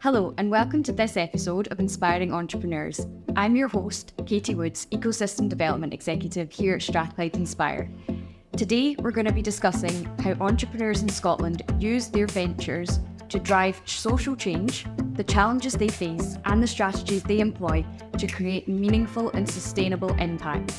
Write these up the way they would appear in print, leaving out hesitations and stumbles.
Hello and welcome to this episode of Inspiring Entrepreneurs. I'm your host, Katie Woods, Ecosystem Development Executive here at Strathclyde Inspire. Today we're going to be discussing how entrepreneurs in Scotland use their ventures to drive social change, the challenges they face and the strategies they employ to create meaningful and sustainable impact.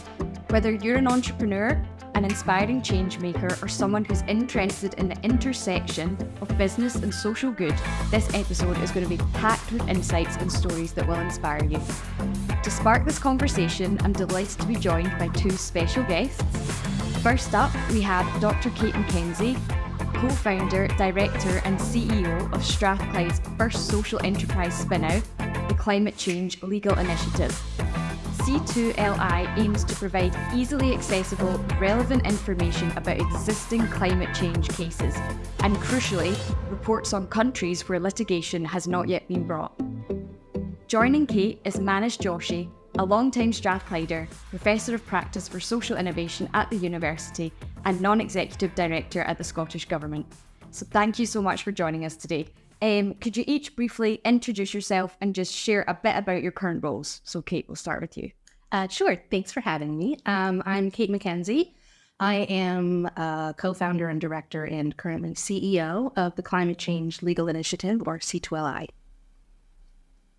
Whether you're an entrepreneur, an inspiring change maker, or someone who's interested in the intersection of business and social good, this episode is going to be packed with insights and stories that will inspire you. To spark this conversation, I'm delighted to be joined by two special guests. First up, we have Dr. Kate McKenzie, co-founder, director and CEO of Strathclyde's first social enterprise spin-out, the Climate Change Legal Initiative. C2LI aims to provide easily accessible, relevant information about existing climate change cases and, crucially, reports on countries where litigation has not yet been brought. Joining Kate is Manish Joshi, a long-time Strathclyder, Professor of Practice for Social Innovation at the University and Non-Executive Director at the Scottish Government. So thank you so much for joining us today. Could you each briefly introduce yourself and just share a bit about your current roles? So Kate, we'll start with you. Sure. Thanks for having me. I'm Kate McKenzie. I am a co-founder and director and currently CEO of the Climate Change Legal Initiative, or C2LI.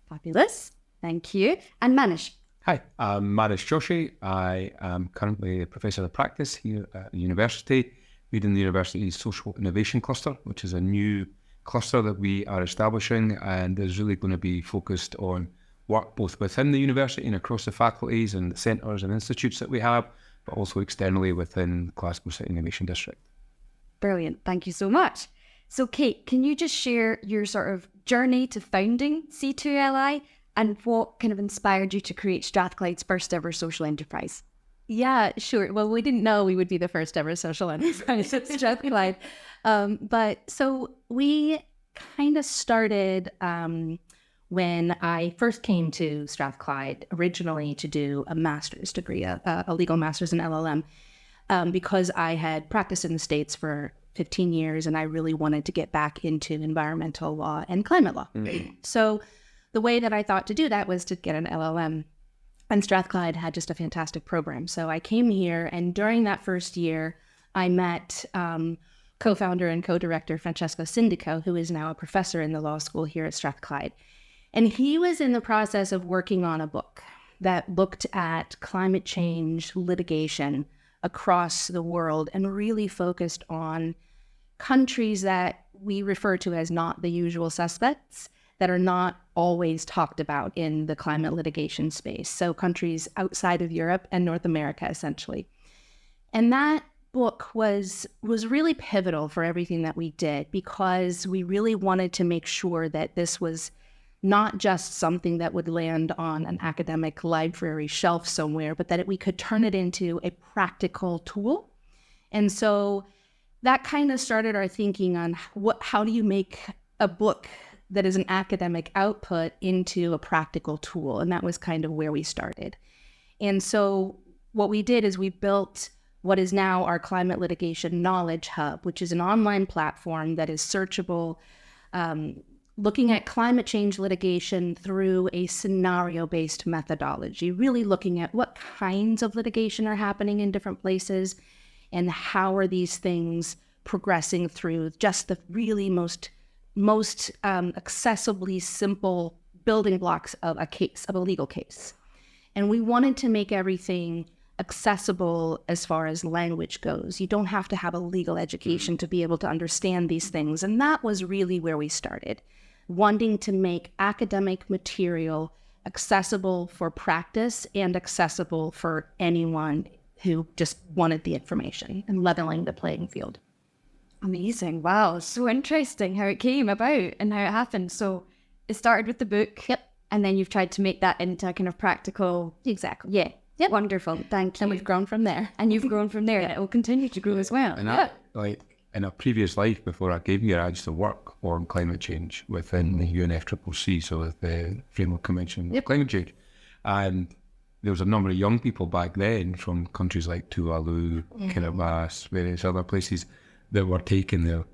Fabulous. Thank you. And Manish. Hi, I'm Manish Joshi. I am currently a Professor of Practice here at the University, leading the University's Social Innovation Cluster, which is a new cluster that we are establishing and is really going to be focused on work both within the university and across the faculties and the centres and institutes that we have, but also externally within the Glasgow City Innovation District. Brilliant. Thank you so much. So Kate, can you just share your sort of journey to founding C2LI and what kind of inspired you to create Strathclyde's first ever social enterprise? Yeah, sure. Well, we didn't know we would be the first ever social enterprise at Strathclyde. But so we kind of started when I first came to Strathclyde, originally to do a master's degree, a legal master's in LLM, because I had practiced in the States for 15 years and I really wanted to get back into environmental law and climate law. Mm-hmm. So the way that I thought to do that was to get an LLM. And Strathclyde had just a fantastic program. So I came here, and during that first year, I met co-founder and co-director Francesco Sindico, who is now a professor in the law school here at Strathclyde. And he was in the process of working on a book that looked at climate change litigation across the world and really focused on countries that we refer to as not the usual suspects, that are not always talked about in the climate litigation space. So countries outside of Europe and North America, essentially. And that book was really pivotal for everything that we did, because we really wanted to make sure that this was not just something that would land on an academic library shelf somewhere, but that we could turn it into a practical tool. And so that kind of started our thinking on how do you make a book that is an academic output into a practical tool. And that was kind of where we started. And so what we did is we built what is now our Climate Litigation Knowledge Hub, which is an online platform that is searchable, looking at climate change litigation through a scenario-based methodology, really looking at what kinds of litigation are happening in different places and how are these things progressing through just the really most accessibly simple building blocks of a legal case. And we wanted to make everything accessible as far as language goes. You don't have to have a legal education to be able to understand these things. And that was really where we started, wanting to make academic material accessible for practice and accessible for anyone who just wanted the information and leveling the playing field. Amazing. Wow. So interesting how it came about and how it happened. So it started with the book. Yep. And then you've tried to make that into a kind of practical. Exactly. Yeah. Yep. Wonderful. Thank you. And we've grown from there. And you've grown from there. And it will continue to grow as well. And in a previous life before I came here, I used to work on climate change within the UNFCCC, so the Framework Convention on Climate Change. And there was a number of young people back then from countries like Tuvalu, Kiribati, various other places that were taking their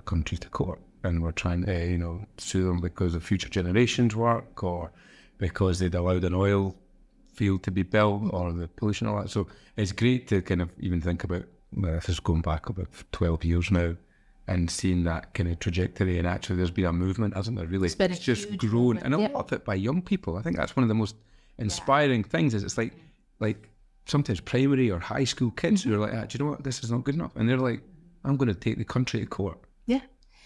countries to court and we're trying to, sue them because of future generations' work or because they'd allowed an oil field to be built or the pollution and all that. So it's great to kind of even think about, this is going back about 12 years now, and seeing that kind of trajectory, and actually there's been a movement, hasn't there, really? It's just grown, and a lot of it by young people. I think that's one of the most inspiring things, is it's like sometimes primary or high school kids who are like, do you know what, this is not good enough, and they're like, I'm going to take the country to court. Yeah.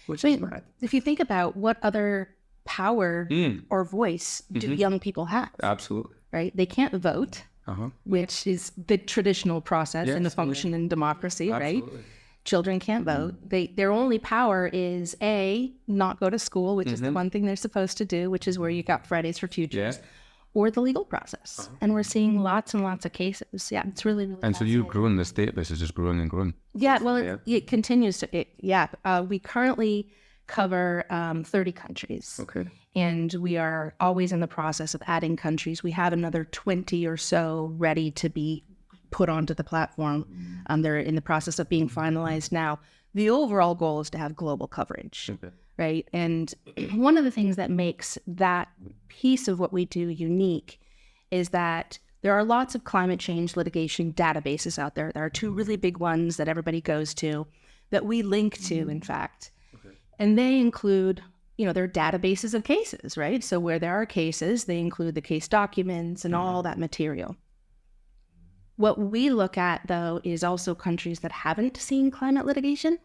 Which is mad. If you think about what other power or voice do young people have? Absolutely. Right? They can't vote, which is the traditional process in a function in democracy, right? Children can't vote. Their only power is not go to school, which is the one thing they're supposed to do, which is where you got Fridays for Futures, or the legal process. And we're seeing lots and lots of cases. Yeah, it's really, really And so you've grown, this database is just growing and growing. Yeah, well, it continues to, we currently cover 30 countries. Okay. And we are always in the process of adding countries. We have another 20 or so ready to be put onto the platform. They're in the process of being finalized now. The overall goal is to have global coverage, right? And one of the things that makes that piece of what we do unique is that there are lots of climate change litigation databases out there. There are two really big ones that everybody goes to, that we link to, in fact. And they include, their databases of cases, right? So where there are cases, they include the case documents and all that material. What we look at, though, is also countries that haven't seen climate litigation.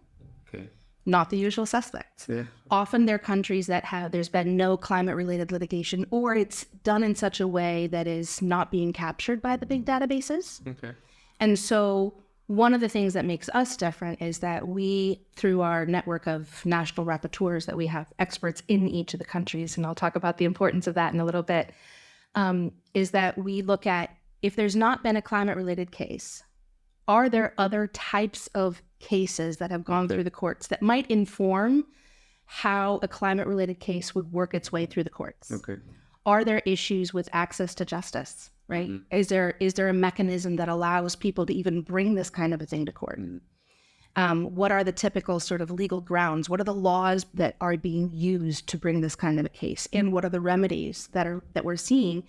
Okay. Not the usual suspects. Yeah. Often they're countries that there's been no climate-related litigation, or it's done in such a way that is not being captured by the big databases. Okay. And so one of the things that makes us different is that we, through our network of national rapporteurs, that we have experts in each of the countries, and I'll talk about the importance of that in a little bit, is that we look at, if there's not been a climate-related case, are there other types of cases that have gone through the courts that might inform how a climate-related case would work its way through the courts? Okay. Are there issues with access to justice, right? Is there a mechanism that allows people to even bring this kind of a thing to court? What are the typical sort of legal grounds? What are the laws that are being used to bring this kind of a case? And what are the remedies that we're seeing?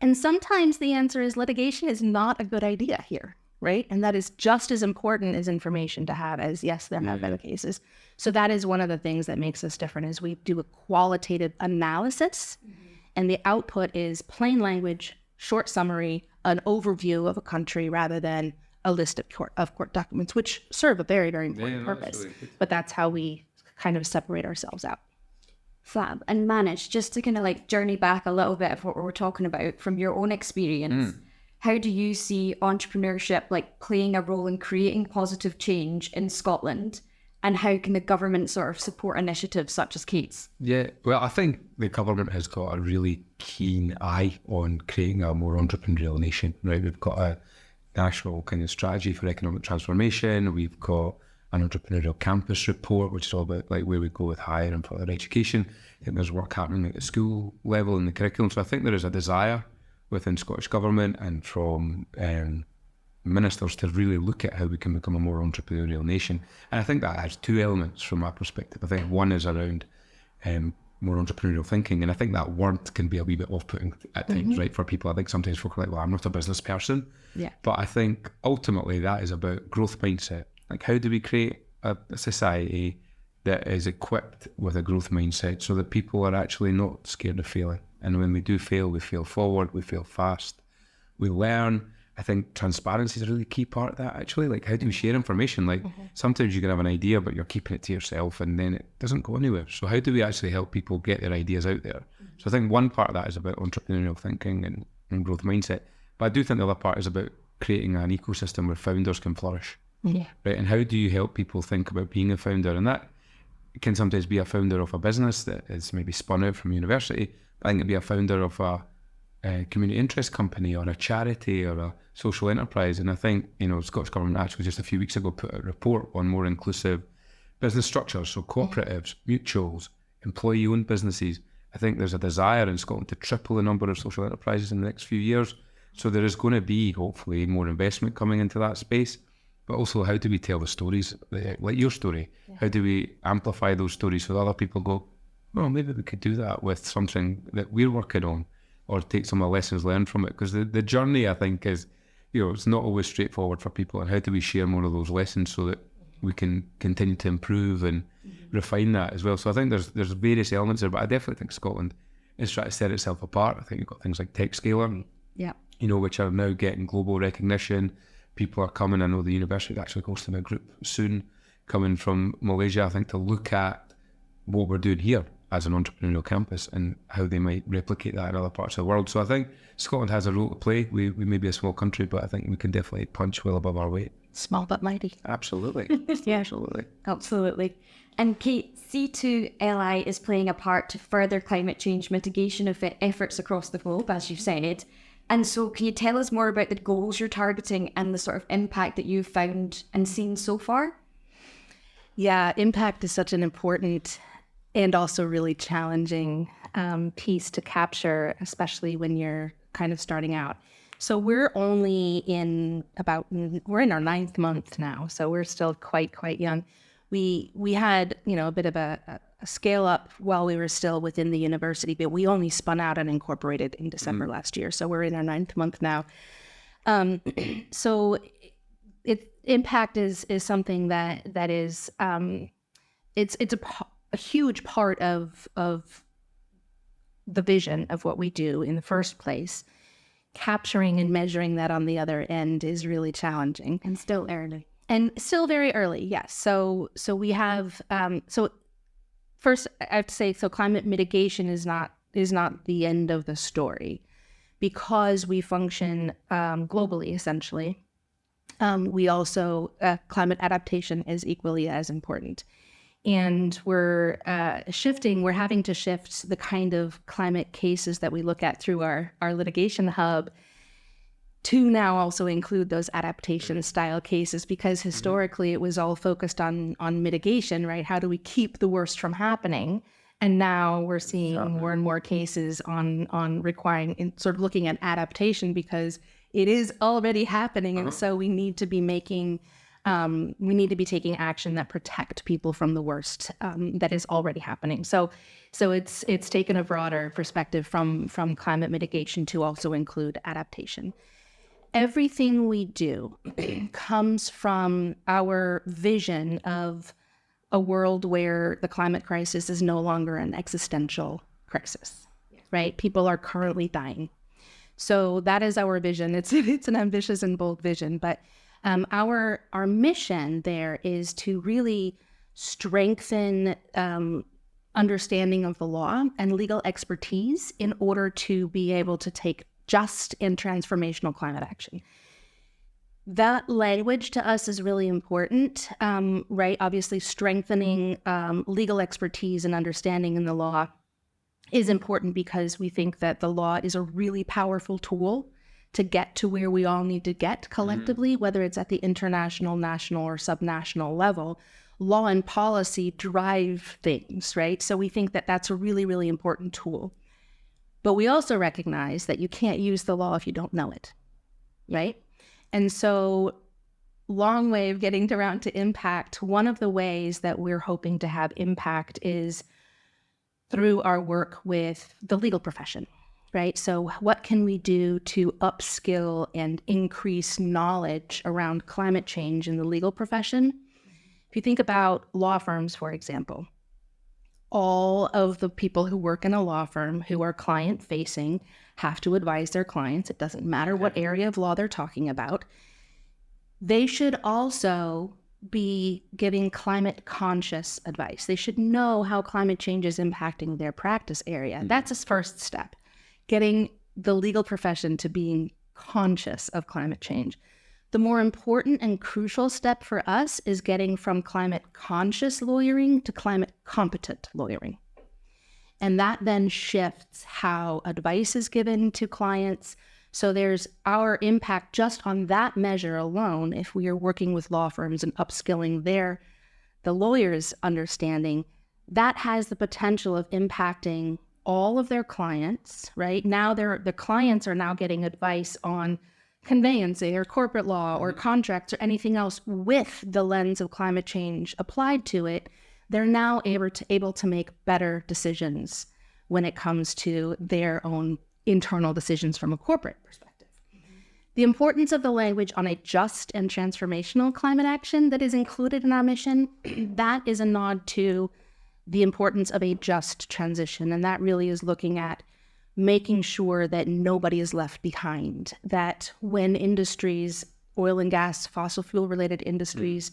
And sometimes the answer is litigation is not a good idea here, right? And that is just as important as information to have as, yes, there have been cases. So that is one of the things that makes us different, is we do a qualitative analysis, and the output is plain language, short summary, an overview of a country, rather than a list of court documents, which serve a very, very important purpose. But that's how we kind of separate ourselves out. Fab. And Manish, just to kind of journey back a little bit of what we were talking about from your own experience, how do you see entrepreneurship playing a role in creating positive change in Scotland? And how can the government sort of support initiatives such as Kate's? Yeah, well, I think the government has got a really keen eye on creating a more entrepreneurial nation, right? We've got a national kind of strategy for economic transformation. We've got an entrepreneurial campus report, which is all about where we go with higher and further education. I think there's work happening at the school level in the curriculum. So I think there is a desire within Scottish Government and from ministers to really look at how we can become a more entrepreneurial nation. And I think that has two elements from my perspective. I think one is around more entrepreneurial thinking, and I think that word can be a wee bit off-putting at times, right, for people. I think sometimes folk are like, well, I'm not a business person. Yeah. But I think ultimately that is about growth mindset. How do we create a society that is equipped with a growth mindset so that people are actually not scared of failing? And when we do fail, we fail forward, we fail fast, we learn. I think transparency is a really key part of that, actually. How do we share information? Sometimes you can have an idea, but you're keeping it to yourself and then it doesn't go anywhere. So how do we actually help people get their ideas out there? So I think one part of that is about entrepreneurial thinking and growth mindset. But I do think the other part is about creating an ecosystem where founders can flourish. Yeah. Right. And how do you help people think about being a founder? And that can sometimes be a founder of a business that is maybe spun out from university. I think it'd be a founder of a community interest company or a charity or a social enterprise. And I think, Scottish Government actually just a few weeks ago put out a report on more inclusive business structures. So cooperatives, mutuals, employee-owned businesses. I think there's a desire in Scotland to triple the number of social enterprises in the next few years. So there is going to be, hopefully, more investment coming into that space. but also how do we tell the stories, like your story? Yeah. How do we amplify those stories so that other people go, well, maybe we could do that with something that we're working on, or take some of the lessons learned from it? Because the journey, I think, is, it's not always straightforward for people. And how do we share more of those lessons so that we can continue to improve and refine that as well? So I think there's various elements there, but I definitely think Scotland is trying to set itself apart. I think you've got things like TechScaler, which are now getting global recognition. People are coming. I know the university actually hosting a group soon coming from Malaysia, I think, to look at what we're doing here as an entrepreneurial campus and how they might replicate that in other parts of the world. So I think Scotland has a role to play. We may be a small country, but I think we can definitely punch well above our weight. Small but mighty. Absolutely. Yeah, absolutely. Absolutely. And Kate, C2LI is playing a part to further climate change mitigation efforts across the globe, as you've said. And so can you tell us more about the goals you're targeting and the sort of impact that you've found and seen so far? Yeah, impact is such an important and also really challenging piece to capture, especially when you're kind of starting out. So we're only we're in our 9th month now, so we're still quite young. We had, a bit of a scale up while we were still within the university, but we only spun out and incorporated in December last year. So we're in our 9th month now. So impact is something that is, it's a huge part of the vision of what we do in the first place. Capturing and measuring that on the other end is really challenging. And still early. And still very early, yes. So we have, so first I have to say, so climate mitigation is not the end of the story, because we function globally, essentially. We also, climate adaptation is equally as important. And we're having to shift the kind of climate cases that we look at through our litigation hub to now also include those adaptation style cases, because historically it was all focused on mitigation, right? How do we keep the worst from happening? And now we're seeing more and more cases on requiring, sort of looking at adaptation, because it is already happening. And so we need to be taking action that protect people from the worst that is already happening. So it's taken a broader perspective from climate mitigation to also include adaptation. Everything we do comes from our vision of a world where the climate crisis is no longer an existential crisis, right? People are currently dying. So that is our vision. It's an ambitious and bold vision, but our mission there is to really strengthen understanding of the law and legal expertise in order to be able to take just and transformational climate action. That language to us is really important, right? Obviously, strengthening legal expertise and understanding in the law is important, because we think that the law is a really powerful tool to get to where we all need to get collectively, whether it's at the international, national, or subnational level. Law and policy drive things, right? So we think that that's a really, really important tool. But we also recognize that you can't use the law if you don't know it, right? And so, long way of getting around to impact. One of the ways that we're hoping to have impact is through our work with the legal profession, right? So what can we do to upskill and increase knowledge around climate change in the legal profession? If you think about law firms, for example, all of the people who work in a law firm who are client-facing have to advise their clients. It doesn't matter what area of law they're talking about. They should also be giving climate-conscious advice. They should know how climate change is impacting their practice area. That's a first step, getting the legal profession to being conscious of climate change. The more important and crucial step for us is getting from climate-conscious lawyering to climate-competent lawyering. And that then shifts how advice is given to clients. So there's our impact just on that measure alone. If we are working with law firms and upskilling the lawyers' understanding, that has the potential of impacting all of their clients, right? Now the clients are now getting advice on conveyancing or corporate law or contracts or anything else with the lens of climate change applied to it, they're now able to make better decisions when it comes to their own internal decisions from a corporate perspective. The importance of the language on a just and transformational climate action that is included in our mission, that is a nod to the importance of a just transition. And that really is looking at making sure that nobody is left behind, that when industries, oil and gas, fossil fuel related industries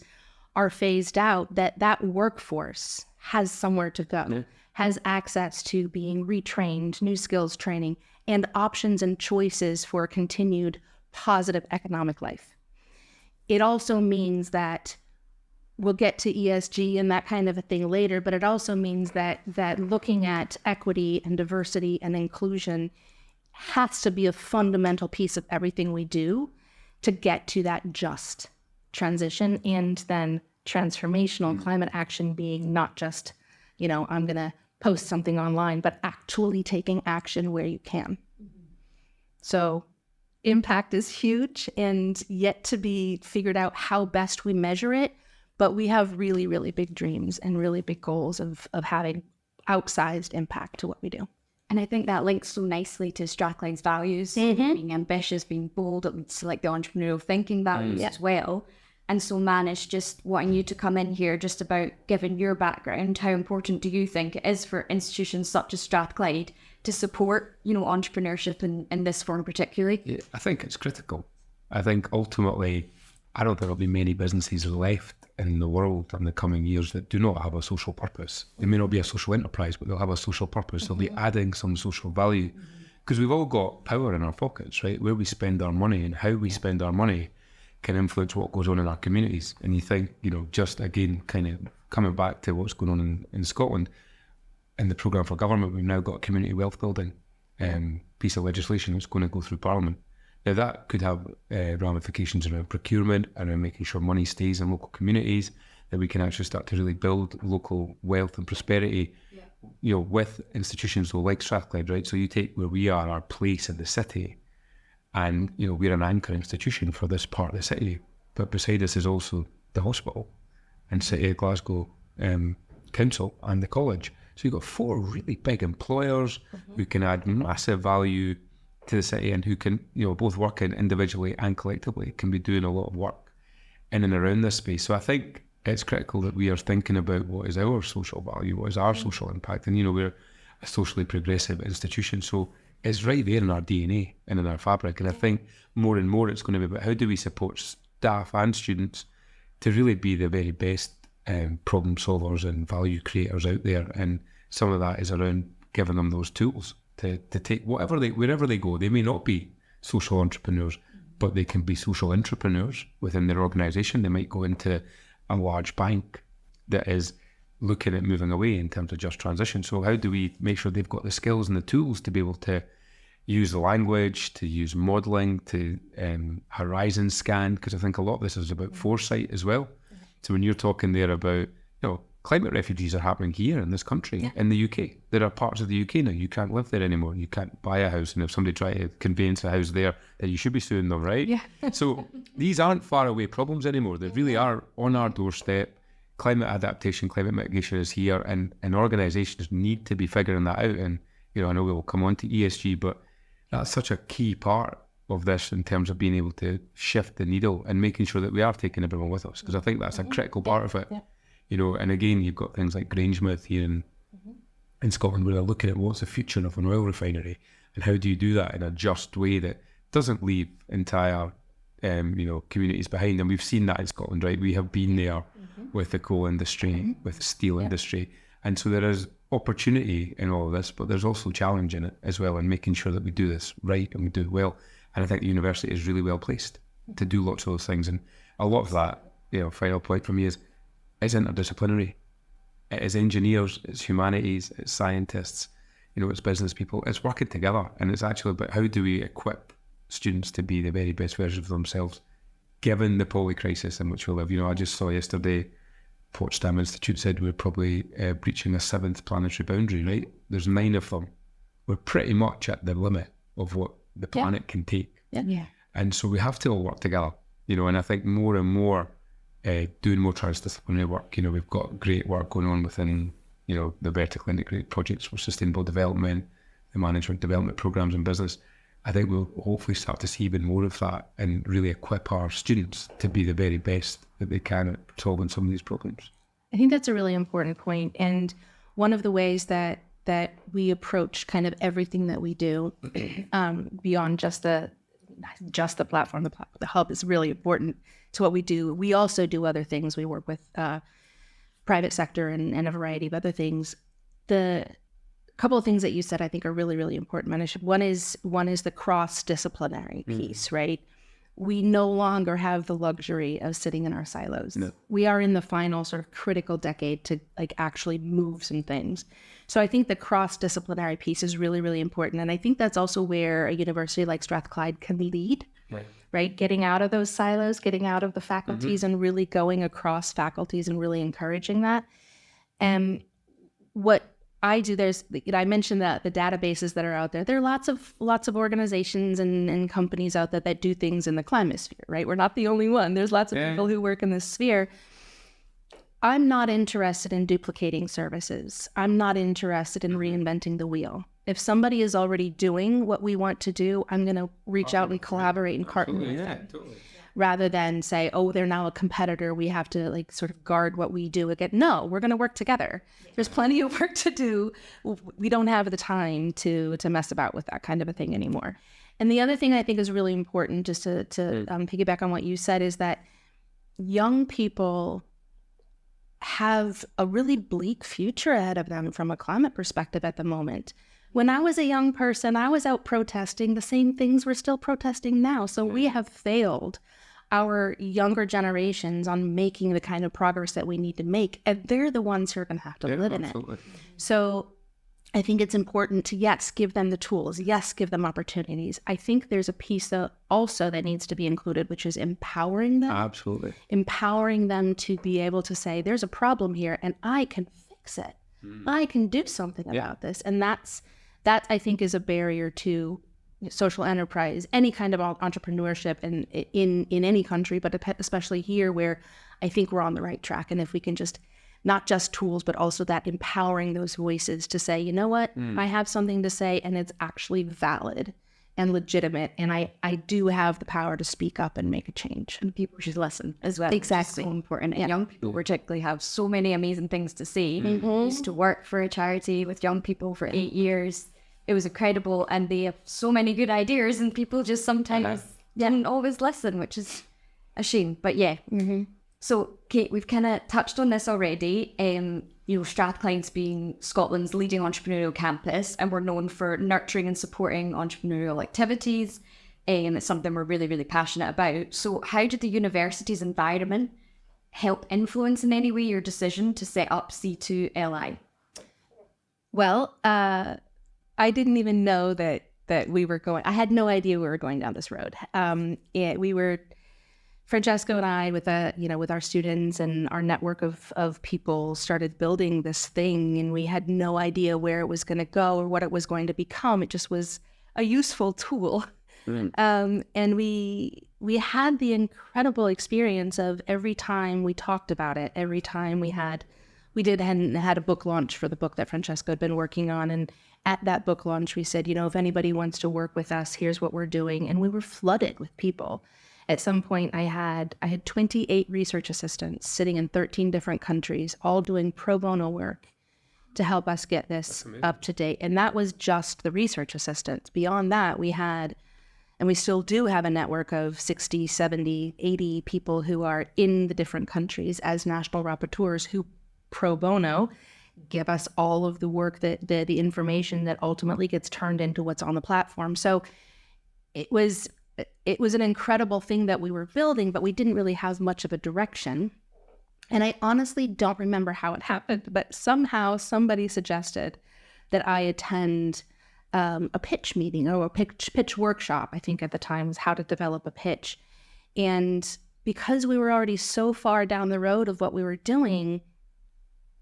are phased out, that workforce has somewhere to go, has access to being retrained, new skills training, and options and choices for continued positive economic life. It also means that we'll get to ESG and that kind of a thing later, but it also means that looking at equity and diversity and inclusion has to be a fundamental piece of everything we do to get to that just transition, and then transformational climate action being not just, I'm going to post something online, but actually taking action where you can. So impact is huge and yet to be figured out how best we measure it. But we have really, really big dreams and really big goals of having outsized impact to what we do. And I think that links so nicely to Strathclyde's values, being ambitious, being bold, it's like the entrepreneurial thinking values as well. And so Manish, just wanting you to come in here just about given your background, how important do you think it is for institutions such as Strathclyde to support, entrepreneurship in this form particularly? Yeah, I think it's critical. I think ultimately, I don't think there'll be many businesses left in the world in the coming years that do not have a social purpose. They may not be a social enterprise, but they'll have a social purpose. They'll be adding some social value, because we've all got power in our pockets, right? Where we spend our money and how we spend our money can influence what goes on in our communities. And you think, just again, kind of coming back to what's going on in Scotland, in the programme for government, we've now got a community wealth building piece of legislation that's going to go through Parliament. Now that could have ramifications around procurement, around making sure money stays in local communities, that we can actually start to really build local wealth and prosperity, with institutions like Strathclyde, right? So you take where we are, our place in the city, and, we're an anchor institution for this part of the city. But beside us is also the hospital and City of Glasgow Council and the college. So you've got 4 really big employers who can add massive value to the city and who can, both working individually and collectively, can be doing a lot of work in and around this space. So I think it's critical that we are thinking about what is our social value, what is our social impact. And, we're a socially progressive institution. So it's right there in our DNA and in our fabric. And I think more and more it's going to be about how do we support staff and students to really be the very best problem solvers and value creators out there. And some of that is around giving them those tools to take wherever they go. They may not be social entrepreneurs, but they can be social entrepreneurs within their organisation. They might go into a large bank that is looking at moving away in terms of just transition. So how do we make sure they've got the skills and the tools to be able to use the language, to use modelling, to horizon scan? Because I think a lot of this is about foresight as well. So when you're talking there about, climate refugees are happening here in this country, in the UK. There are parts of the UK now, you can't live there anymore. You can't buy a house. And if somebody tries to conveyance a house there, then you should be suing them, right? Yeah. So these aren't far away problems anymore. They really are on our doorstep. Climate adaptation, climate mitigation is here, and organisations need to be figuring that out. And, I know we will come on to ESG, but that's such a key part of this in terms of being able to shift the needle and making sure that we are taking everyone with us, because I think that's a critical part of it. And again, you've got things like Grangemouth here in Scotland, where they're looking at what's the future of an oil refinery and how do you do that in a just way that doesn't leave entire communities behind. And we've seen that in Scotland, right? We have been there with the coal industry, with the steel industry. And so there is opportunity in all of this, but there's also challenge in it as well, in making sure that we do this right and we do it well. And I think the university is really well placed to do lots of those things. And a lot of that, final point from me is interdisciplinary. It is engineers, it's humanities, it's scientists, it's business people. It's working together, and it's actually about how do we equip students to be the very best version of themselves, given the poly crisis in which we live. I just saw yesterday, Potsdam Institute said we're probably breaching a 7th planetary boundary, right? There's 9 of them. We're pretty much at the limit of what the planet can take. And so we have to all work together, and I think more and more doing more transdisciplinary work. We've got great work going on within, the vertically integrated projects for sustainable development, the management development programs in business. I think we'll hopefully start to see even more of that and really equip our students to be the very best that they can at solving some of these problems. I think that's a really important point. And one of the ways that we approach kind of everything that we do beyond just the platform, the hub is really important to what we do. We also do other things. We work with private sector and a variety of other things. The couple of things that you said I think are really, really important, Manish. One is the cross-disciplinary piece, right? We no longer have the luxury of sitting in our silos. No. We are in the final sort of critical decade to actually move some things. So I think the cross-disciplinary piece is really, really important. And I think that's also where a university like Strathclyde can lead, right? Getting out of those silos, getting out of the faculties and really going across faculties and really encouraging that. And what I do, I mentioned that the databases that are out there. There are lots of organizations and companies out there that do things in the climate sphere, right? We're not the only one. There's lots of people who work in this sphere. I'm not interested in duplicating services. I'm not interested in reinventing the wheel. If somebody is already doing what we want to do, I'm going to reach out and collaborate and partner with them. Totally. Rather than say, oh, they're now a competitor, we have to sort of guard what we do again. No, we're going to work together. There's plenty of work to do. We don't have the time to mess about with that kind of a thing anymore. And the other thing I think is really important, just to piggyback on what you said, is that young people have a really bleak future ahead of them from a climate perspective at the moment. When I was a young person, I was out protesting the same things we're still protesting now. So we have failed our younger generations on making the kind of progress that we need to make. And they're the ones who are going to have to live in it. So I think it's important to, yes, give them the tools. Yes, give them opportunities. I think there's a piece that needs to be included, which is empowering them. Absolutely. Empowering them to be able to say, there's a problem here and I can fix it. I can do something about this. And that I think is a barrier to social enterprise, any kind of entrepreneurship in any country, but especially here where I think we're on the right track. And if we can just, not just tools, but also that empowering those voices to say, you know what, I have something to say and it's actually valid and legitimate. And I do have the power to speak up and make a change. And people should listen as well. Exactly. So important. And young people particularly have so many amazing things to say. I used to work for a charity with young people for 8 years. It was incredible, and they have so many good ideas, and people just sometimes didn't always listen, which is a shame. But yeah. So, Kate, we've kind of touched on this already. Strathclyde's being Scotland's leading entrepreneurial campus, and we're known for nurturing and supporting entrepreneurial activities, and it's something we're really, really passionate about. So, how did the university's environment help influence in any way your decision to set up C2LI? Well, I didn't even know that we were going. I had no idea we were going down this road. We were, Francesco and I, with our students and our network of people, started building this thing, and we had no idea where it was going to go or what it was going to become. It just was a useful tool, and we had the incredible experience of every time we talked about it, every time we had a book launch for the book that Francesco had been working on, and at that book launch, we said, if anybody wants to work with us, here's what we're doing. And we were flooded with people. At some point, I had 28 research assistants sitting in 13 different countries, all doing pro bono work to help us get this up to date. And that was just the research assistants. Beyond that, we had, and we still do have, a network of 60, 70, 80 people who are in the different countries as national rapporteurs who pro bono give us all of the work, that the information that ultimately gets turned into what's on the platform. So it was an incredible thing that we were building, but we didn't really have much of a direction. And I honestly don't remember how it happened, but somehow somebody suggested that I attend a pitch meeting or a pitch workshop. I think at the time was how to develop a pitch. And because we were already so far down the road of what we were doing,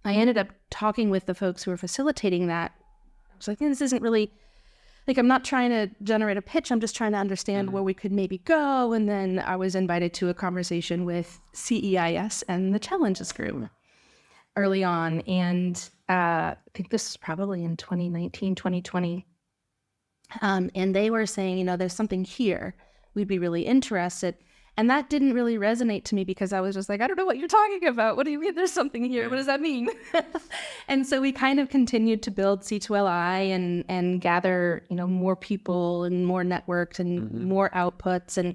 I ended up talking with the folks who were facilitating that. I was like, this isn't really like, I'm not trying to generate a pitch. I'm just trying to understand where we could maybe go. And then I was invited to a conversation with CEIS and the Challenges Group early on. And I think this is probably in 2019, 2020. And they were saying, there's something here. We'd be really interested. And that didn't really resonate to me because I was just like, I don't know what you're talking about. What do you mean there's something here? What does that mean? And so we kind of continued to build C2LI and gather, more people and more networks and more outputs. And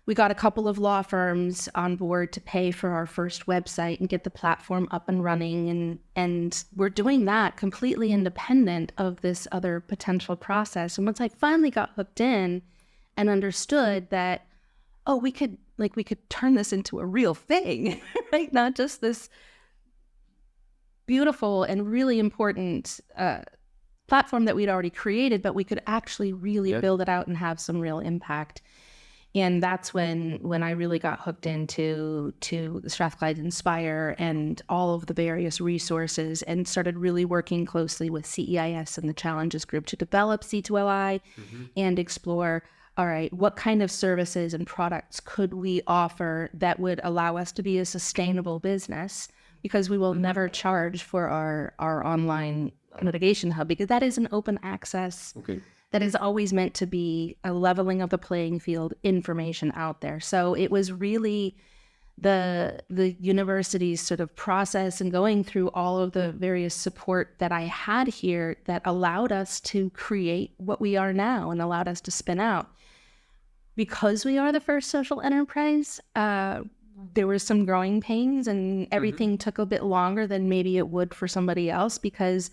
we got a couple of law firms on board to pay for our first website and get the platform up and running. And we're doing that completely independent of this other potential process. And once I finally got hooked in and understood that, we could turn this into a real thing, right? Not just this beautiful and really important platform that we'd already created, but we could actually really build it out and have some real impact. And that's when I really got hooked into the Strathclyde Inspire and all of the various resources and started really working closely with CEIS and the Challenges Group to develop C2LI and explore, all right, what kind of services and products could we offer that would allow us to be a sustainable business? Because we will never charge for our online litigation hub, because that is an open access. That is always meant to be a leveling of the playing field information out there. So it was really the university's sort of process and going through all of the various support that I had here that allowed us to create what we are now and allowed us to spin out. Because we are the first social enterprise, there were some growing pains and everything took a bit longer than maybe it would for somebody else, because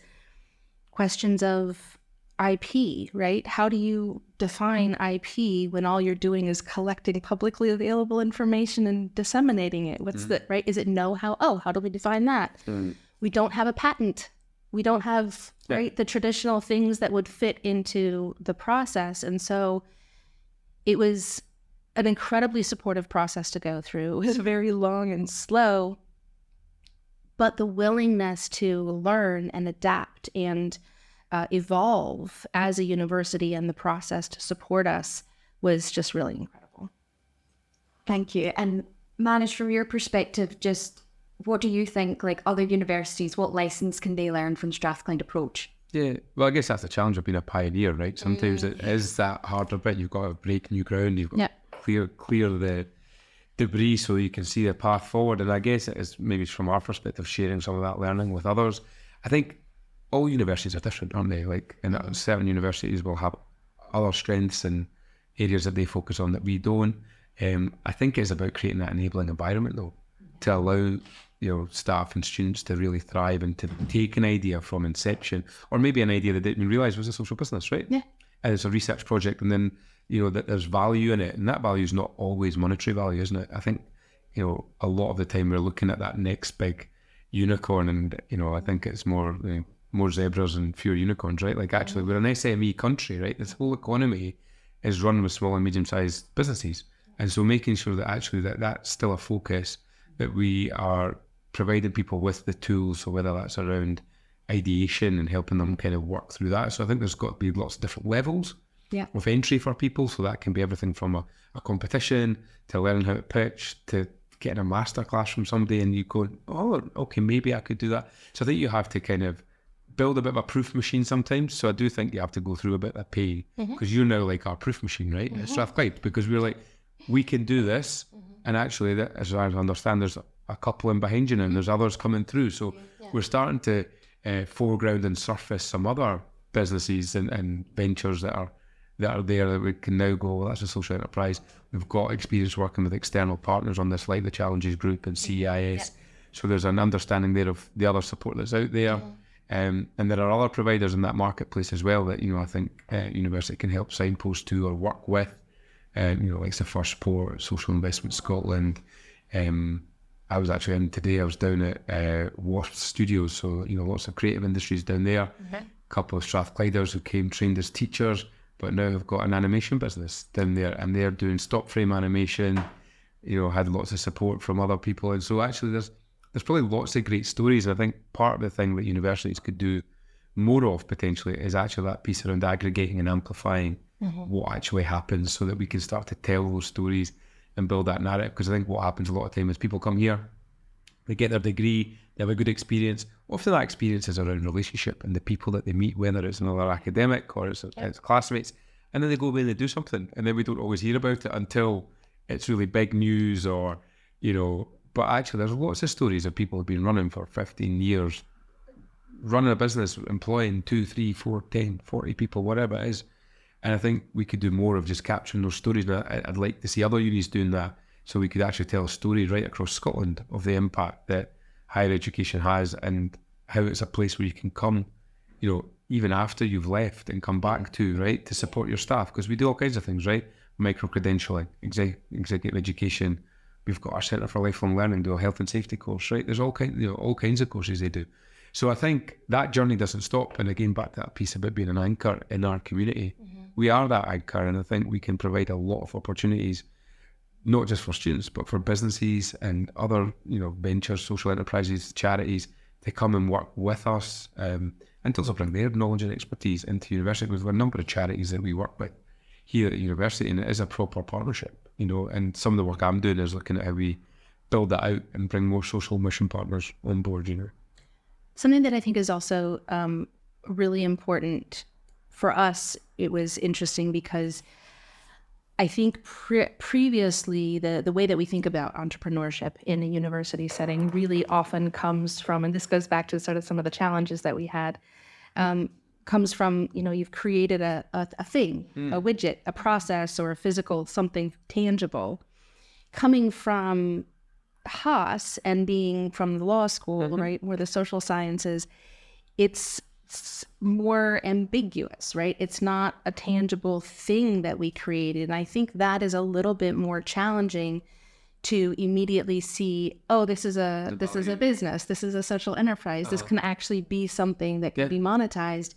questions of IP, right? How do you define IP when all you're doing is collecting publicly available information and disseminating it? What's the, right? Is it know-how? How do we define that? We don't have a patent. We don't have, right, the traditional things that would fit into the process. And so it was an incredibly supportive process to go through. It was very long and slow, but the willingness to learn and adapt and evolve as a university and the process to support us was just really incredible. Thank you. And Manish, from your perspective, just what do you think, like other universities, what lessons can they learn from Strathclyde approach? Yeah, well, I guess that's the challenge of being a pioneer, right? Sometimes it is that harder bit. You've got to break new ground. You've got to clear the debris so you can see the path forward. And I guess it is maybe from our perspective, sharing some of that learning with others. I think all universities are different, aren't they? Like, and certain universities will have other strengths and areas that they focus on that we don't. I think it's about creating that enabling environment, though, to allow staff and students to really thrive and to take an idea from inception, or maybe an idea that they didn't realise was a social business, right? Yeah. And it's a research project, and then that there's value in it, and that value is not always monetary value, isn't it? I think a lot of the time we're looking at that next big unicorn, and I think it's more zebras and fewer unicorns, right? Like, actually, we're an SME country, right? This whole economy is run with small and medium-sized businesses, and so making sure that actually that's still a focus, that we are providing people with the tools, so whether that's around ideation and helping them kind of work through that. So I think there's got to be lots of different levels of entry for people. So that can be everything from a competition to learning how to pitch to getting a masterclass from somebody and you go, oh, okay, maybe I could do that. So I think you have to kind of build a bit of a proof machine sometimes. So I do think you have to go through a bit of pain, because you're now like our proof machine, right? At Strathclyde, because we're like, we can do this. And actually, as I understand, there's a couple in behind you now, and there's others coming through. So we're starting to foreground and surface some other businesses and ventures that are there that we can now go, well, that's a social enterprise. We've got experience working with external partners on this, like the Challenges Group and CEIS. So there's an understanding there of the other support that's out there. And there are other providers in that marketplace as well that, I think university can help signpost to or work with. Like the First Port, Social Investment Scotland. I was actually in today, I was down at Wasp Studios, so lots of creative industries down there. A couple of Strathclyders who came trained as teachers, but now have got an animation business down there, and they're doing stop frame animation, had lots of support from other people. And so actually there's probably lots of great stories. I think part of the thing that universities could do more of potentially is actually that piece around aggregating and amplifying what actually happens, so that we can start to tell those stories and build that narrative. Because I think what happens a lot of time is people come here, they get their degree, they have a good experience. Often that experience is around relationship and the people that they meet, whether it's another academic or it's classmates, and then they go away and they do something, and then we don't always hear about it until it's really big news, or, you know. But actually there's lots of stories of people who've been running for 15 years, running a business, employing 2, 3, 4, 10, 40 people, whatever it is. And I think we could do more of just capturing those stories. And I'd like to see other unis doing that, so we could actually tell a story right across Scotland of the impact that higher education has, and how it's a place where you can come, you know, even after you've left, and come back to, right, to support your staff. Because we do all kinds of things, right? Micro-credentialing, executive education. We've got our Centre for Lifelong Learning, do a health and safety course, right? There's all kinds of courses they do. So I think that journey doesn't stop. And again, back to that piece about being an anchor in our community. We are that anchor, and I think we can provide a lot of opportunities, not just for students, but for businesses and other, you know, ventures, social enterprises, charities, to come and work with us, and to also bring their knowledge and expertise into university. Because there are a number of charities that we work with here at the university, and it is a proper partnership, you know. And some of the work I'm doing is looking at how we build that out and bring more social mission partners on board, you know. Something that I think is also really important for us, it was interesting because I think previously the way that we think about entrepreneurship in a university setting really often comes from, and this goes back to sort of some of the challenges that we had, comes from, you know, you've created a thing, a widget, a process, or a physical something tangible. Coming from Haas and being from the law school, right, where the social sciences, it's more ambiguous, right? It's not a tangible thing that we created. And I think that is a little bit more challenging to immediately see, oh, this is a business, this is a social enterprise, this can actually be something that can be monetized.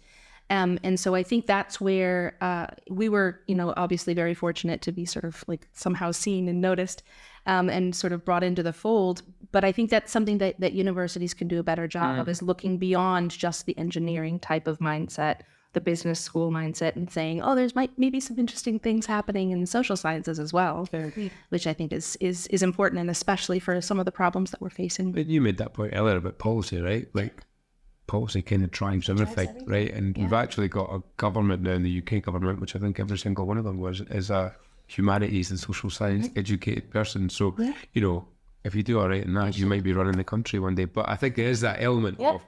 And so I think that's where we were, you know, obviously very fortunate to be sort of like somehow seen and noticed, and sort of brought into the fold. But I think that's something that universities can do a better job of, is looking beyond just the engineering type of mindset, the business school mindset, and saying, oh, there's maybe some interesting things happening in social sciences as well, which I think is important, and especially for some of the problems that we're facing. But you made that point earlier about policy, right? Like, policy kind of drives everything, right? And we've actually got a government now in the UK government, which I think every single one of them is a humanities and social science educated person. So, you know, if you do all right in that, you might be running the country one day. But I think there is that element of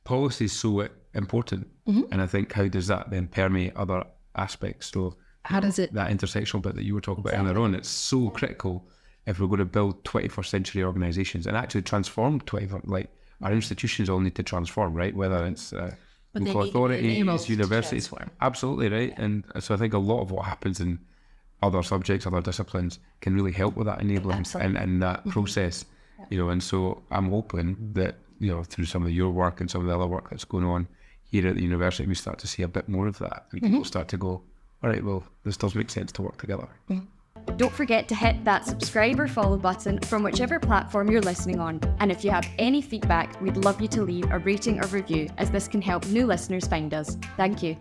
policy is so important. And I think, how does that then permeate other aspects? So how does it, that intersectional bit that you were talking about earlier on, it's so critical if we're going to build 21st century organizations and actually transform our institutions all need to transform, right? Whether it's local authorities, universities, absolutely, right? And so I think a lot of what happens in other subjects, other disciplines, can really help with that enabling and that process, you know. And so I'm hoping that, you know, through some of your work and some of the other work that's going on here at the university, we start to see a bit more of that, and people start to go, all right, well, this does make sense to work together. Don't forget to hit that subscribe or follow button from whichever platform you're listening on. And if you have any feedback, we'd love you to leave a rating or review, as this can help new listeners find us. Thank you.